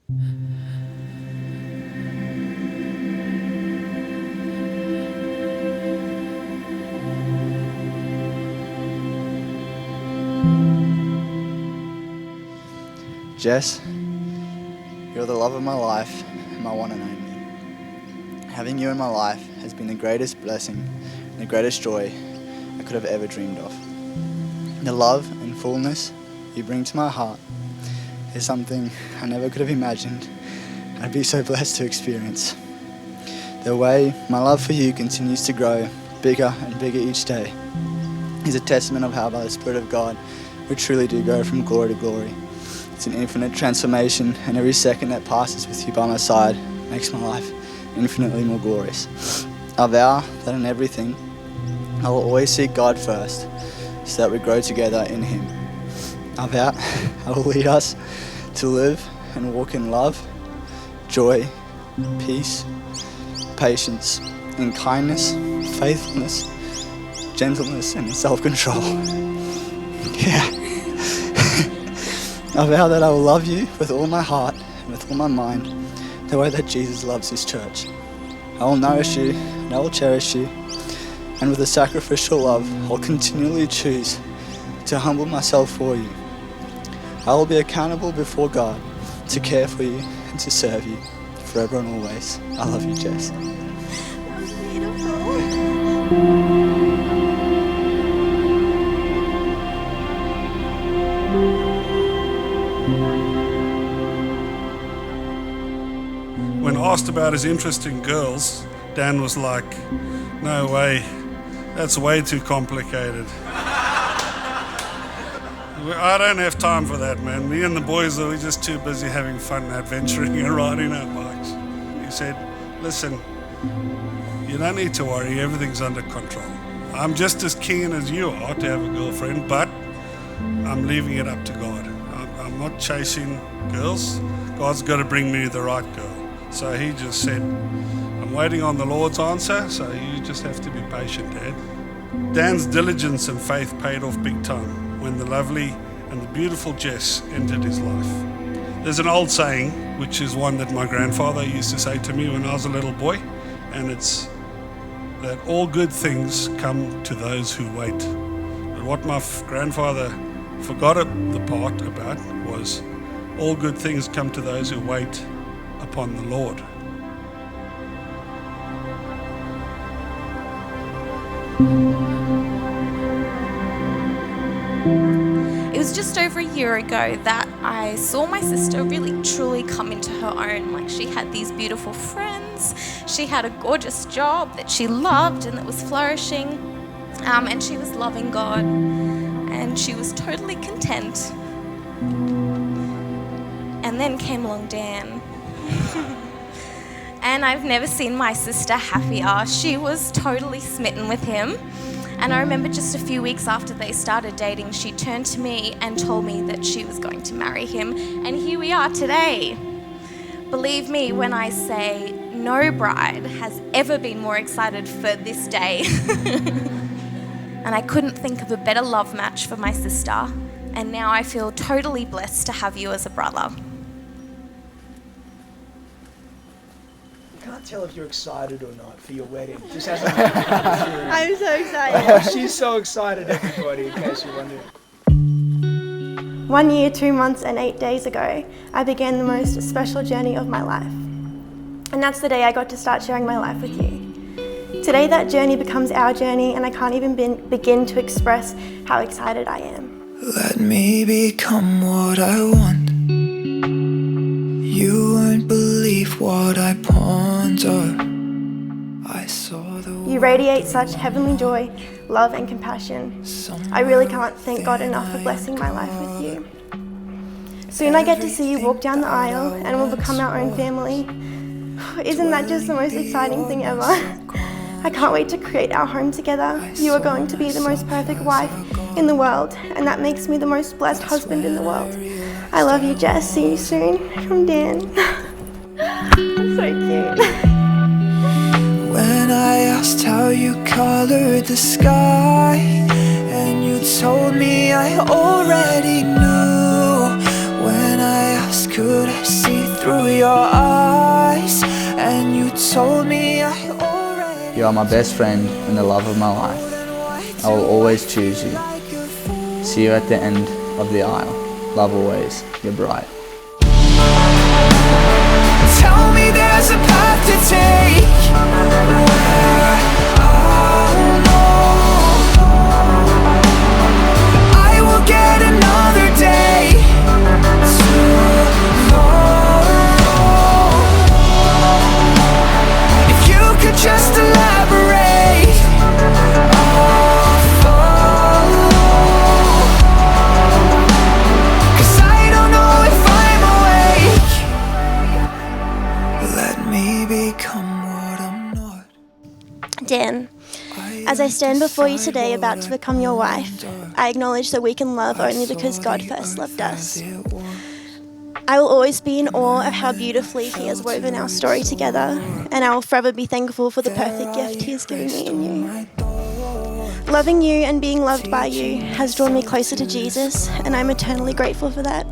Jess, you're the love of my life and my one and only. Having you in my life has been the greatest blessing and the greatest joy I could have ever dreamed of. The love and fullness you bring to my heart is something I never could have imagined I'd be so blessed to experience. The way my love for you continues to grow bigger and bigger each day is a testament of how by the Spirit of God we truly do go from glory to glory. It's an infinite transformation, and every second that passes with you by my side makes my life infinitely more glorious. I vow that in everything I will always seek God first so that we grow together in Him. I vow I will lead us to live and walk in love, joy, peace, patience, in kindness, faithfulness, gentleness, and self-control. Yeah. I vow that I will love you with all my heart and with all my mind, the way that Jesus loves His church. I will nourish you and I will cherish you, and with a sacrificial love, I'll continually choose to humble myself for you. I will be accountable before God to care for you and to serve you forever and always. I love you, Jess. That was beautiful. When asked about his interest in girls, Dan was like, "No way, that's way too complicated." I don't have time for that, man. Me and the boys we're just too busy having fun, adventuring and riding our bikes. He said, "Listen, you don't need to worry, everything's under control. I'm just as keen as you are to have a girlfriend, but I'm leaving it up to God. I'm not chasing girls. God's got to bring me the right girl." So he just said, "I'm waiting on the Lord's answer, so you just have to be patient, Dad." Dan's diligence and faith paid off big time when the lovely and the beautiful Jess entered his life. There's an old saying, which is one that my grandfather used to say to me when I was a little boy, and it's that all good things come to those who wait. But what my grandfather forgot the part about was all good things come to those who wait upon the Lord. It was just over a year ago that I saw my sister really truly come into her own. Like, she had these beautiful friends, she had a gorgeous job that she loved and that was flourishing, and she was loving God, and she was totally content. And then came along Dan. And I've never seen my sister happier. She was totally smitten with him. And I remember just a few weeks after they started dating, she turned to me and told me that she was going to marry him. And here we are today. Believe me when I say no bride has ever been more excited for this day. And I couldn't think of a better love match for my sister. And now I feel totally blessed to have you as a brother. I can't tell if you're excited or not for your wedding. Just as I'm I'm so excited. She's so excited, everybody, in case you're wondering. 1 year, 2 months and 8 days ago, I began the most special journey of my life. And that's the day I got to start sharing my life with you. Today that journey becomes our journey, and I can't even begin to express how excited I am. Let me become what I want. You won't believe what I ponder. I saw the You radiate such heavenly joy, love and compassion. I really can't thank God enough for blessing my life with you. Soon I get to see you walk down the aisle and we'll become our own family. Isn't that just the most exciting thing ever? I can't wait to create our home together. You are going to be the most perfect wife in the world, and that makes me the most blessed husband in the world. I love you, Jess. See you soon. From Dan. That's so cute. When I asked how you colored the sky, and you told me I already knew. When I asked could I see through your eyes, and you told me I already. You are my best friend and the love of my life. I will always choose you. See you at the end of the aisle. Love always, your bride. Tell me there's a path to take where I'll know I will get another day tomorrow. If you could just elaborate, I'll follow. 'Cause I don't know if I'm awake. Let me become what I'm not. Dan, as I stand before you today about to become your wife, I acknowledge that we can love only because God first loved us. I will always be in awe of how beautifully He has woven our story together, and I will forever be thankful for the perfect gift He has given me in you. Loving you and being loved by you has drawn me closer to Jesus, and I'm eternally grateful for that.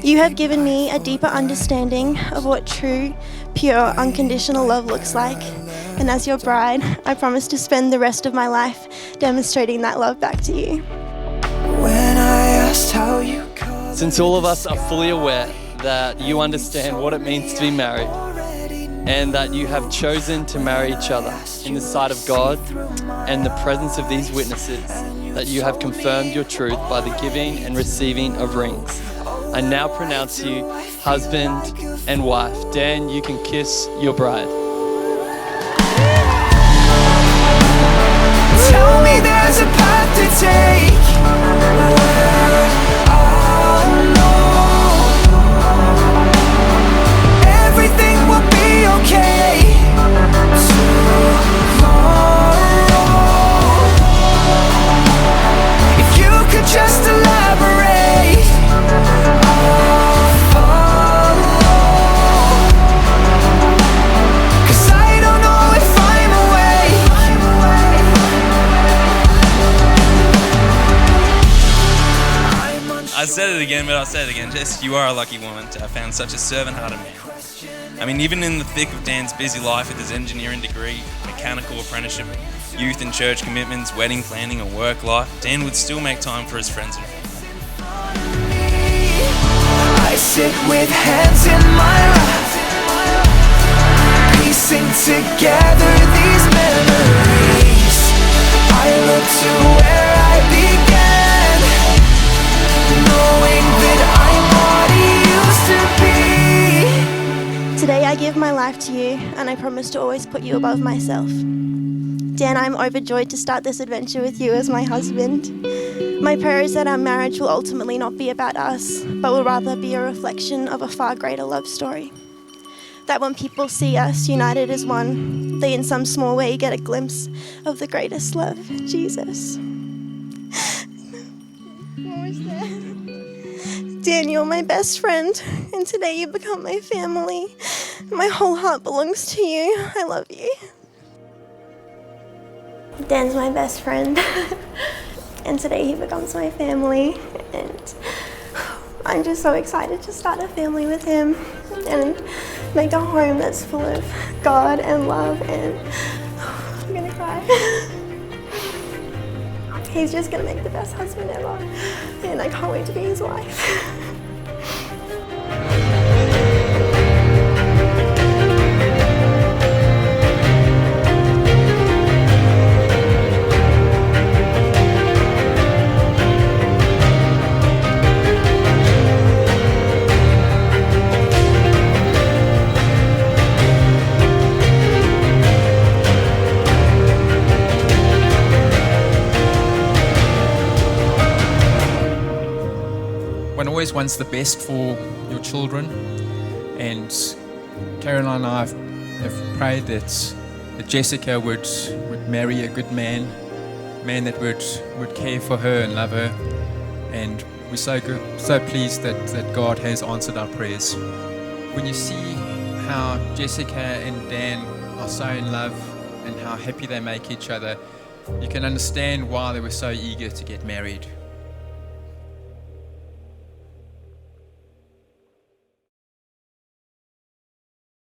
You have given me a deeper understanding of what true, pure, unconditional love looks like, and as your bride, I promise to spend the rest of my life demonstrating that love back to you. When I asked how you called, Since all of us are fully aware that you understand what it means to be married and that you have chosen to marry each other in the sight of God and the presence of these witnesses, that you have confirmed your truth by the giving and receiving of rings, I now pronounce you husband and wife. Dan, you can kiss your bride. tell me there's a path to take where I'll know everything will be okay tomorrow. If you could just elaborate, I'll follow. 'Cause I don't know if I'm awake. I said it again, but I'll say it again. Jess, you are a lucky woman to have found such a servant-hearted man. I mean, even in the thick of Dan's busy life with his engineering degree, mechanical apprenticeship, youth and church commitments, wedding planning and work life, Dan would still make time for his friends and family. I sit with hands in my lap, piecing together these memories. I look to where I began, knowing that I'm what he used to be. Today I give my life to you, and I promise to always put you above myself. Dan, I'm overjoyed to start this adventure with you as my husband. My prayer is that our marriage will ultimately not be about us, but will rather be a reflection of a far greater love story. That when people see us united as one, they in some small way get a glimpse of the greatest love, Jesus. Almost there. Dan, you're my best friend, and today you become my family. My whole heart belongs to you. I love you. Dan's my best friend, and today he becomes my family, and I'm just so excited to start a family with him and make a home that's full of God and love, and I'm gonna cry. He's just gonna make the best husband ever, and I can't wait to be his wife. One always wants the best for your children, and Caroline and I have prayed that Jessica would marry a good man that would care for her and love her, and we're so pleased that God has answered our prayers. When you see how Jessica and Dan are so in love and how happy they make each other, you can understand why they were so eager to get married.